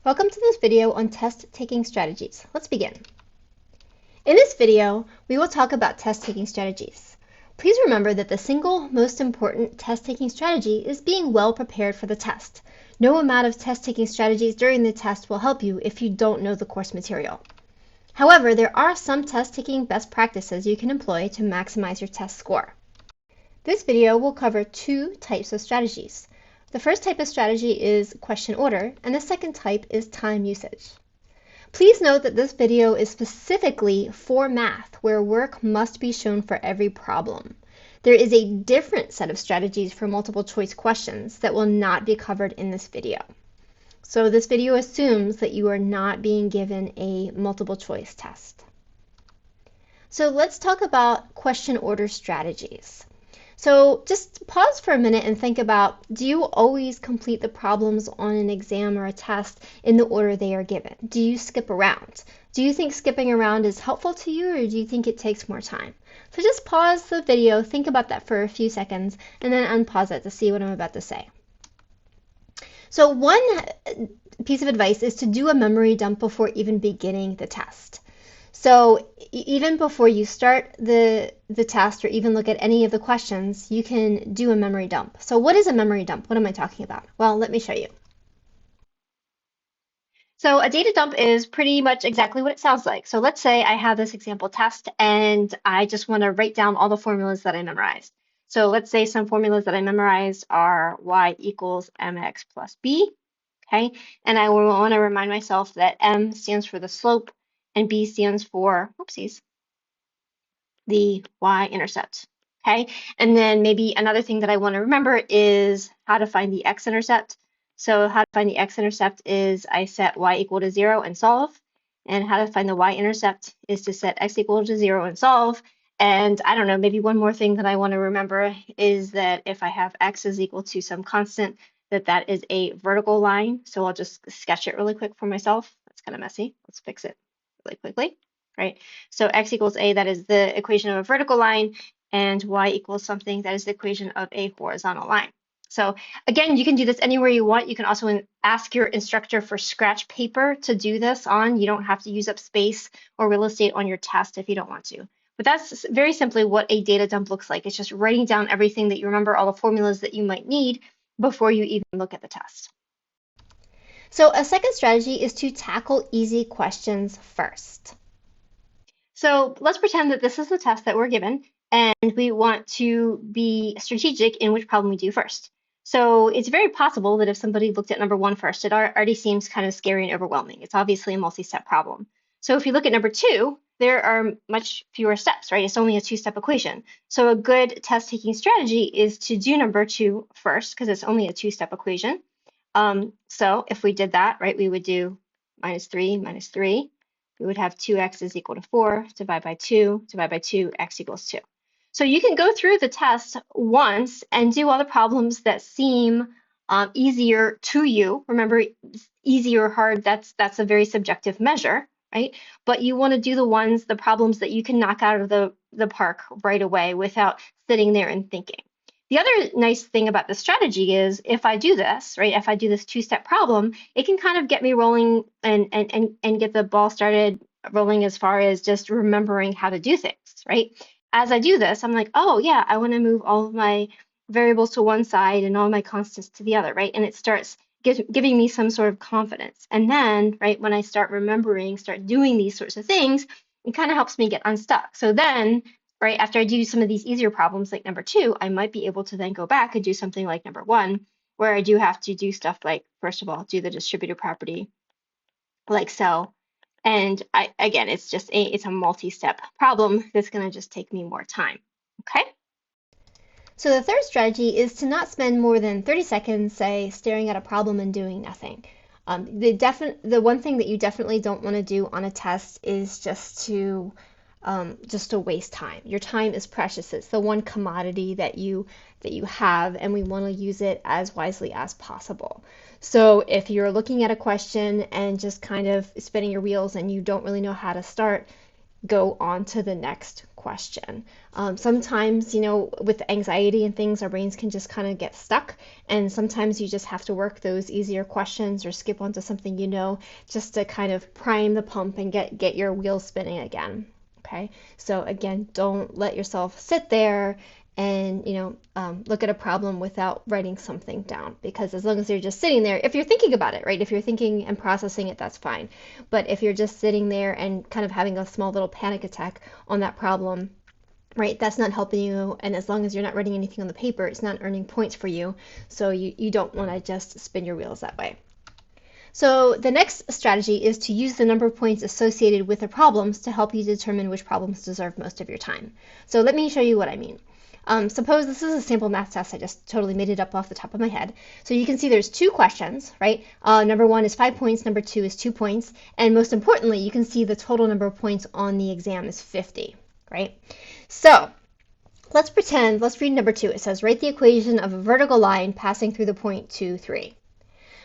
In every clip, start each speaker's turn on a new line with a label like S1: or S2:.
S1: Welcome to this video on test-taking strategies. Let's begin. In this video, we will talk about test-taking strategies. Please remember that the single most important test-taking strategy is being well prepared for the test. No amount of test-taking strategies during the test will help you if you don't know the course material. However, there are some test-taking best practices you can employ to maximize your test score. This video will cover two types of strategies. The first type of strategy is question order, and the second type is time usage. Please note that this video is specifically for math, where work must be shown for every problem. There is a different set of strategies for multiple choice questions that will not be covered in this video. So this video assumes that you are not being given a multiple choice test. So let's talk about question order strategies. So just pause for a minute and think about, do you always complete the problems on an exam or a test in the order they are given? Do you skip around? Do you think skipping around is helpful to you, or do you think it takes more time? So just pause the video, think about that for a few seconds, and then unpause it to see what I'm about to say. So one piece of advice is to do a memory dump before even beginning the test. So even before you start the test or even look at any of the questions, you can do a memory dump. So what is a memory dump? What am I talking about? Well, let me show you. So a data dump is pretty much exactly what it sounds like. So let's say I have this example test and I just want to write down all the formulas that I memorized. So let's say some formulas that I memorized are y equals mx plus b, okay? And I will want to remind myself that m stands for the slope and b stands for, oopsies, the y-intercept, okay? And then maybe another thing that I want to remember is how to find the x-intercept. So how to find the x-intercept is I set y equal to 0 and solve. And how to find the y-intercept is to set x equal to 0 and solve. And I don't know, maybe one more thing that I want to remember is that if I have x is equal to some constant, that is a vertical line. So I'll just sketch it really quick for myself. That's kind of messy. Let's fix it really quickly, right? So x equals a, that is the equation of a vertical line, and y equals something, that is the equation of a horizontal line. So again, you can do this anywhere you want. You can also ask your instructor for scratch paper to do this on. You don't have to use up space or real estate on your test if you don't want to. But that's very simply what a data dump looks like. It's just writing down everything that you remember, all the formulas that you might need before you even look at the test. So a second strategy is to tackle easy questions first. So let's pretend that this is the test that we're given, and we want to be strategic in which problem we do first. So it's very possible that if somebody looked at number 1 first, it already seems kind of scary and overwhelming. It's obviously a multi-step problem. So if you look at number 2, there are much fewer steps, right? It's only a 2-step equation. So a good test-taking strategy is to do number 2 first, because it's only a 2-step equation. So if we did that, right, we would do minus 3, minus 3. We would have 2x is equal to 4, divide by 2, x equals 2. So you can go through the test once and do all the problems that seem easier to you. Remember, easy or hard, that's a very subjective measure, right? But you want to do the problems that you can knock out of the park right away without sitting there and thinking. The other nice thing about the strategy is if I do this, right, if I do this 2-step problem, it can kind of get me rolling and get the ball started rolling as far as just remembering how to do things, right? As I do this, I'm like, oh yeah, I want to move all of my variables to one side and all my constants to the other, right? And it starts giving me some sort of confidence. And then, right, when I start remembering, start doing these sorts of things, it kind of helps me get unstuck. So then, right, after I do some of these easier problems like number 2, I might be able to then go back and do something like number 1, where I do have to do stuff like, first of all, do the distributive property like so. And again, it's a multi-step problem that's going to just take me more time. Okay? So the third strategy is to not spend more than 30 seconds, say, staring at a problem and doing nothing. The one thing that you definitely don't want to do on a test is just to waste time. Your time is precious. It's the one commodity that you have, and we want to use it as wisely as possible. So if you're looking at a question and just kind of spinning your wheels and you don't really know how to start, go on to the next question. Sometimes, with anxiety and things, our brains can just kind of get stuck. And sometimes you just have to work those easier questions or skip onto something just to kind of prime the pump and get your wheels spinning again. Okay, so again, don't let yourself sit there and look at a problem without writing something down, because as long as you're just sitting there, if you're thinking about it, right, if you're thinking and processing it, that's fine. But if you're just sitting there and kind of having a small little panic attack on that problem, right, that's not helping you. And as long as you're not writing anything on the paper, it's not earning points for you. So you don't want to just spin your wheels that way. So the next strategy is to use the number of points associated with the problems to help you determine which problems deserve most of your time. So let me show you what I mean. Suppose this is a sample math test. I just totally made it up off the top of my head. So you can see there's two questions, right? Number one is 5 points, number two is 2 points. And most importantly, you can see the total number of points on the exam is 50, right? So let's read number two. It says, write the equation of a vertical line passing through the point 2, 3.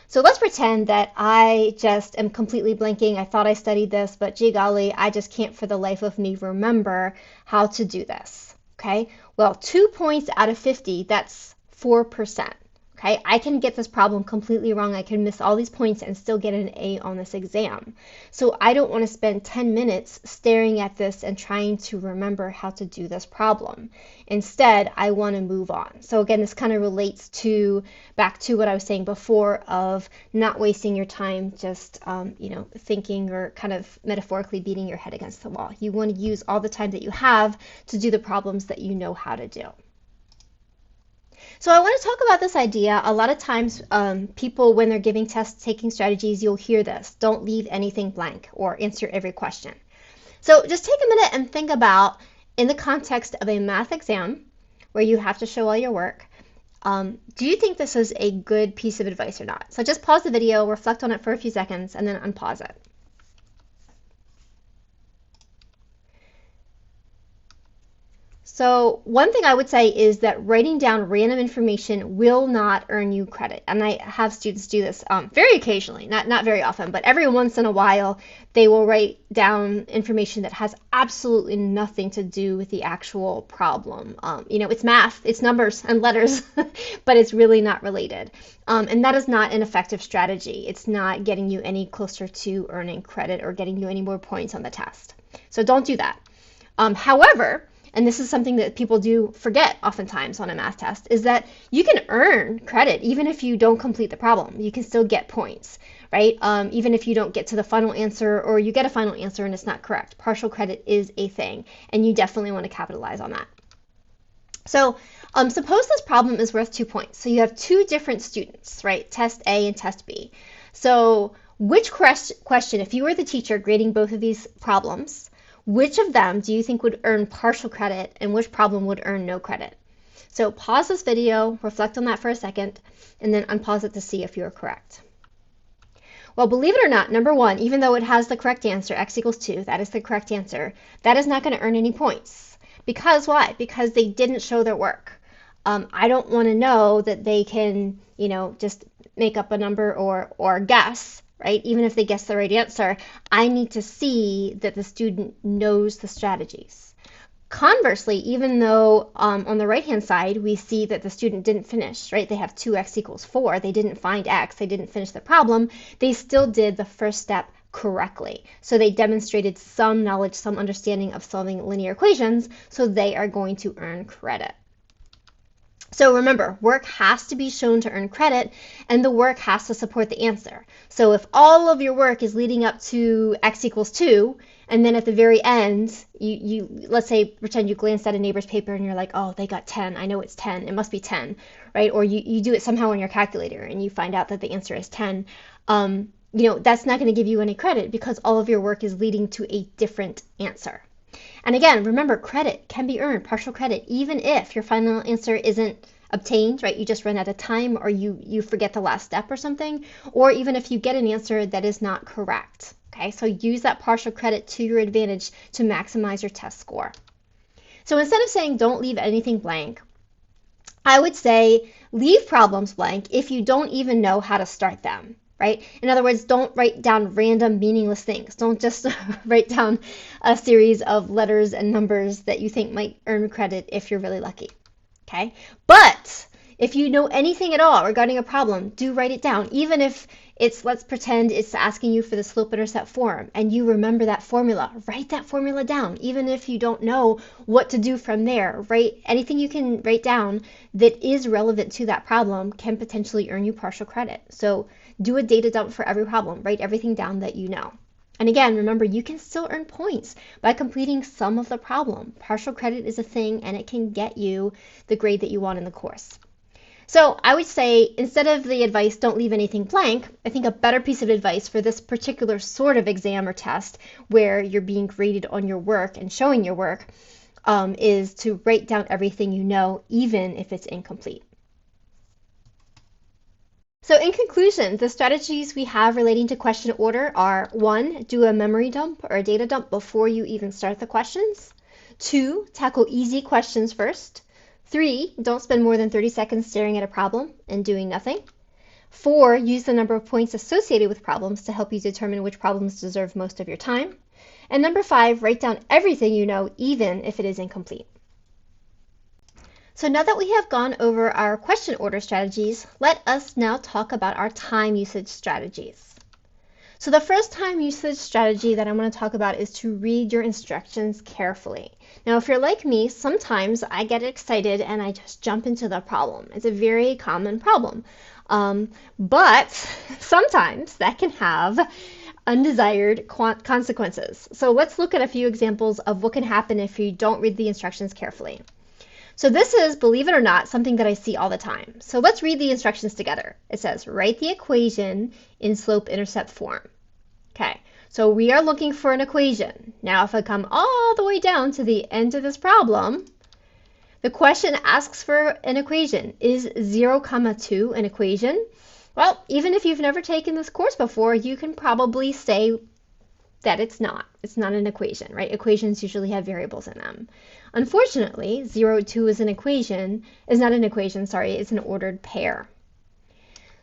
S1: So let's pretend that I just am completely blanking. I thought I studied this, but gee golly, I just can't for the life of me remember how to do this. Okay, well, 2 points out of 50, that's 4%. Okay, I can get this problem completely wrong. I can miss all these points and still get an A on this exam. So I don't want to spend 10 minutes staring at this and trying to remember how to do this problem. Instead, I want to move on. So again, this kind of relates back to what I was saying before of not wasting your time just thinking or kind of metaphorically beating your head against the wall. You want to use all the time that you have to do the problems that you know how to do. So I want to talk about this idea. A lot of times people, when they're giving test taking strategies, you'll hear this: don't leave anything blank or answer every question. So just take a minute and think about, in the context of a math exam where you have to show all your work, do you think this is a good piece of advice or not? So just pause the video, reflect on it for a few seconds, and then unpause it. So one thing I would say is that writing down random information will not earn you credit. And I have students do this very occasionally, not very often, but every once in a while, they will write down information that has absolutely nothing to do with the actual problem. It's math, it's numbers and letters, but it's really not related. And that is not an effective strategy. It's not getting you any closer to earning credit or getting you any more points on the test. So don't do that. However, and this is something that people do forget oftentimes on a math test, is that you can earn credit even if you don't complete the problem. You can still get points, right? Even if you don't get to the final answer, or you get a final answer and it's not correct. Partial credit is a thing, and you definitely want to capitalize on that. So suppose this problem is worth 2 points. So you have two different students, right? Test A and test B. So which question, if you were the teacher grading both of these problems, which of them do you think would earn partial credit and which problem would earn no credit? So pause this video, reflect on that for a second, and then unpause it to see if you're correct. Well, believe it or not, number one, even though it has the correct answer, x equals 2, that is the correct answer, that is not going to earn any points. Because why? Because they didn't show their work. I don't want to know that they can, just make up a number or guess, right? Even if they guess the right answer, I need to see that the student knows the strategies. Conversely, even though on the right-hand side, we see that the student didn't finish, right? They have 2x equals 4. They didn't find x. They didn't finish the problem. They still did the first step correctly. So they demonstrated some knowledge, some understanding of solving linear equations, so they are going to earn credit. So remember, work has to be shown to earn credit, and the work has to support the answer. So if all of your work is leading up to x equals 2, and then at the very end, you let's say, pretend you glanced at a neighbor's paper and you're like, oh, they got 10. I know it's 10. It must be 10, right? Or you do it somehow on your calculator and you find out that the answer is 10. That's not going to give you any credit because all of your work is leading to a different answer. And again, remember, credit can be earned, partial credit, even if your final answer isn't obtained, right? You just run out of time, or you forget the last step or something, or even if you get an answer that is not correct. Okay, so use that partial credit to your advantage to maximize your test score. So instead of saying don't leave anything blank, I would say leave problems blank if you don't even know how to start them. right? In other words, don't write down random meaningless things. Don't just write down a series of letters and numbers that you think might earn credit if you're really lucky, okay? But if you know anything at all regarding a problem, do write it down. Even if it's, let's pretend it's asking you for the slope-intercept form and you remember that formula, write that formula down. Even if you don't know what to do from there, write anything you can write down that is relevant to that problem can potentially earn you partial credit. So do a data dump for every problem. Write everything down that you know. And again, remember, you can still earn points by completing some of the problem. Partial credit is a thing, and it can get you the grade that you want in the course. So I would say, instead of the advice, don't leave anything blank, I think a better piece of advice for this particular sort of exam or test where you're being graded on your work and showing your work is to write down everything you know, even if it's incomplete. So in conclusion, the strategies we have relating to question order are 1, do a memory dump or a data dump before you even start the questions. 2, tackle easy questions first. 3, don't spend more than 30 seconds staring at a problem and doing nothing. 4, use the number of points associated with problems to help you determine which problems deserve most of your time. And number 5, write down everything you know, even if it is incomplete. So now that we have gone over our question order strategies, let us now talk about our time usage strategies. So the first time usage strategy that I'm going to talk about is to read your instructions carefully. Now, if you're like me, sometimes I get excited and I just jump into the problem. It's a very common problem. But sometimes that can have undesired consequences. So let's look at a few examples of what can happen if you don't read the instructions carefully. So this is, believe it or not, something that I see all the time. So let's read the instructions together. It says, write the equation in slope-intercept form. Okay, so we are looking for an equation. Now, if I come all the way down to the end of this problem, the question asks for an equation. Is 0, 2 an equation? Well, even if you've never taken this course before, you can probably say that it's not. It's not an equation, right? Equations usually have variables in them. Unfortunately, 0, 2 is not an equation, it's an ordered pair.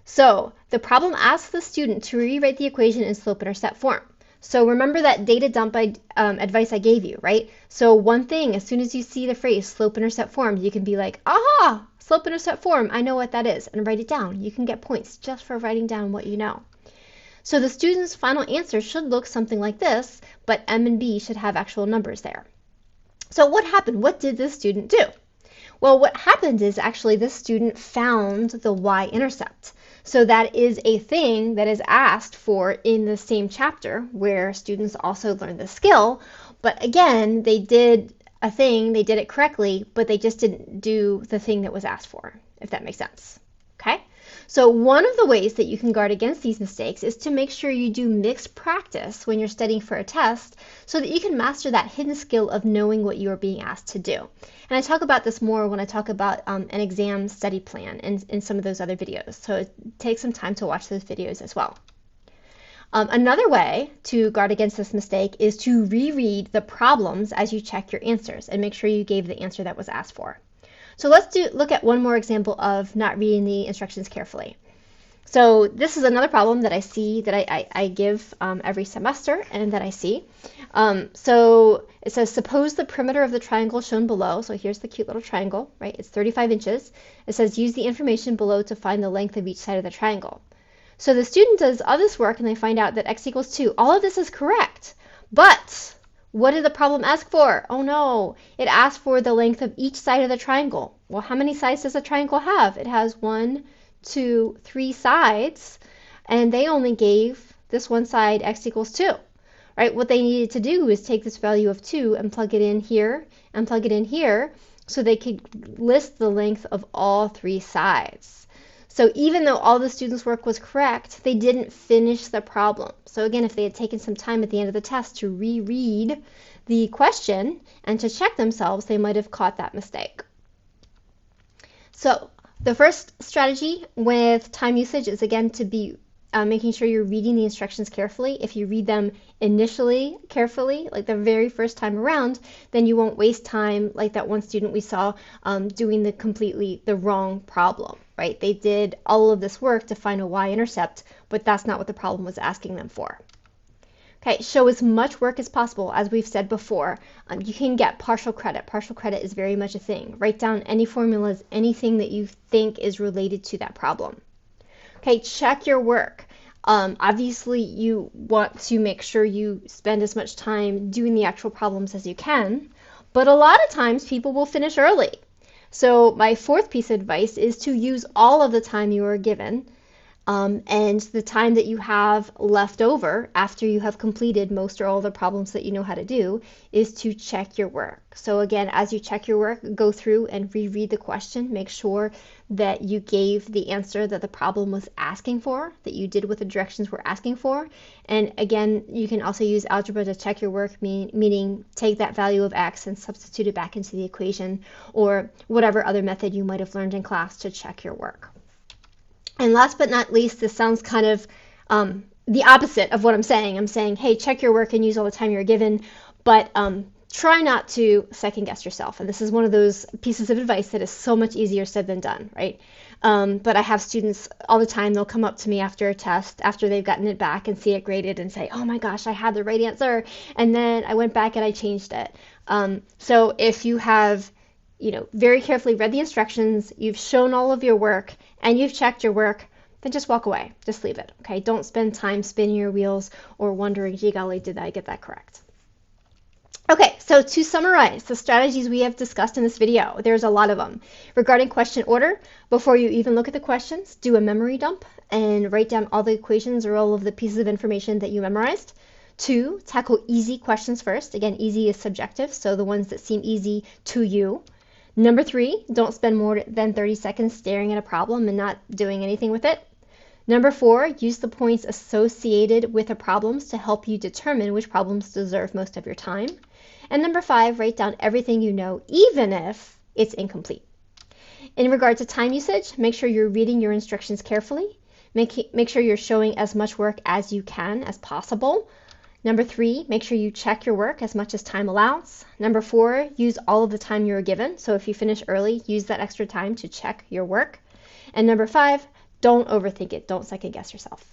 S1: So the problem asks the student to rewrite the equation in slope-intercept form. So remember that data dump advice I gave you, right? So one thing, as soon as you see the phrase slope-intercept form, you can be like, aha, slope-intercept form, I know what that is, and write it down. You can get points just for writing down what you know. So the student's final answer should look something like this, but M and B should have actual numbers there. So what happened? What did this student do? Well, what happened is actually this student found the y-intercept. So that is a thing that is asked for in the same chapter where students also learn the skill. But again, they did a thing, they did it correctly, but they just didn't do the thing that was asked for, if that makes sense. Okay? So one of the ways that you can guard against these mistakes is to make sure you do mixed practice when you're studying for a test so that you can master that hidden skill of knowing what you are being asked to do. And I talk about this more when I talk about an exam study plan in some of those other videos. So take some time to watch those videos as well. Another way to guard against this mistake is to reread the problems as you check your answers and make sure you gave the answer that was asked for. So let's look at one more example of not reading the instructions carefully. So this is another problem that I see that I give every semester and that I see. So it says, suppose the perimeter of the triangle shown below, so here's the cute little triangle, right? It's 35 inches. It says, use the information below to find the length of each side of the triangle. So the student does all this work and they find out that x equals 2. All of this is correct, but what did the problem ask for? Oh no, it asked for the length of each side of the triangle. Well, how many sides does a triangle have? It has 1, 2, 3 sides, and they only gave this one side x equals 2. Right? What they needed to do is take this value of 2 and plug it in here and plug it in here so they could list the length of all 3 sides. So even though all the students' work was correct, they didn't finish the problem. So again, if they had taken some time at the end of the test to reread the question and to check themselves, they might have caught that mistake. So the first strategy with time usage is, again, to be making sure you're reading the instructions carefully. If you read them initially carefully, like the very first time around, then you won't waste time like that one student we saw doing the completely the wrong problem. right? They did all of this work to find a y-intercept, but that's not what the problem was asking them for. Okay, show as much work as possible. As we've said before, you can get partial credit. Partial credit is very much a thing. Write down any formulas, anything that you think is related to that problem. Okay, check your work. Obviously, you want to make sure you spend as much time doing the actual problems as you can, but a lot of times people will finish early. So my fourth piece of advice is to use all of the time you are given, and the time that you have left over after you have completed most or all the problems that you know how to do is to check your work. So again, as you check your work, go through and reread the question. Make sure that you gave the answer that the problem was asking for, that you did what the directions were asking for. And again, you can also use algebra to check your work, meaning take that value of x and substitute it back into the equation, or whatever other method you might have learned in class to check your work. And last but not least, this sounds kind of the opposite of what I'm saying. I'm saying, hey, check your work and use all the time you're given, but try not to second guess yourself. And this is one of those pieces of advice that is so much easier said than done, right? But I have students all the time, they'll come up to me after a test, after they've gotten it back and see it graded and say, oh my gosh, I had the right answer. And then I went back and I changed it. So if you have very carefully read the instructions, you've shown all of your work, and you've checked your work, then just walk away. Just leave it, okay? Don't spend time spinning your wheels or wondering, gee golly, did I get that correct? Okay, so to summarize the strategies we have discussed in this video, there's a lot of them. Regarding question order, before you even look at the questions, do a memory dump and write down all the equations or all of the pieces of information that you memorized. 2, tackle easy questions first. Again, easy is subjective, so the ones that seem easy to you. Number 3, don't spend more than 30 seconds staring at a problem and not doing anything with it. Number 4, use the points associated with the problems to help you determine which problems deserve most of your time. And number 5, write down everything you know, even if it's incomplete. In regard to time usage, make sure you're reading your instructions carefully. Make sure you're showing as much work as you can as possible. Number 3, make sure you check your work as much as time allows. Number 4, use all of the time you're given. So if you finish early, use that extra time to check your work. And number 5, don't overthink it. Don't second guess yourself.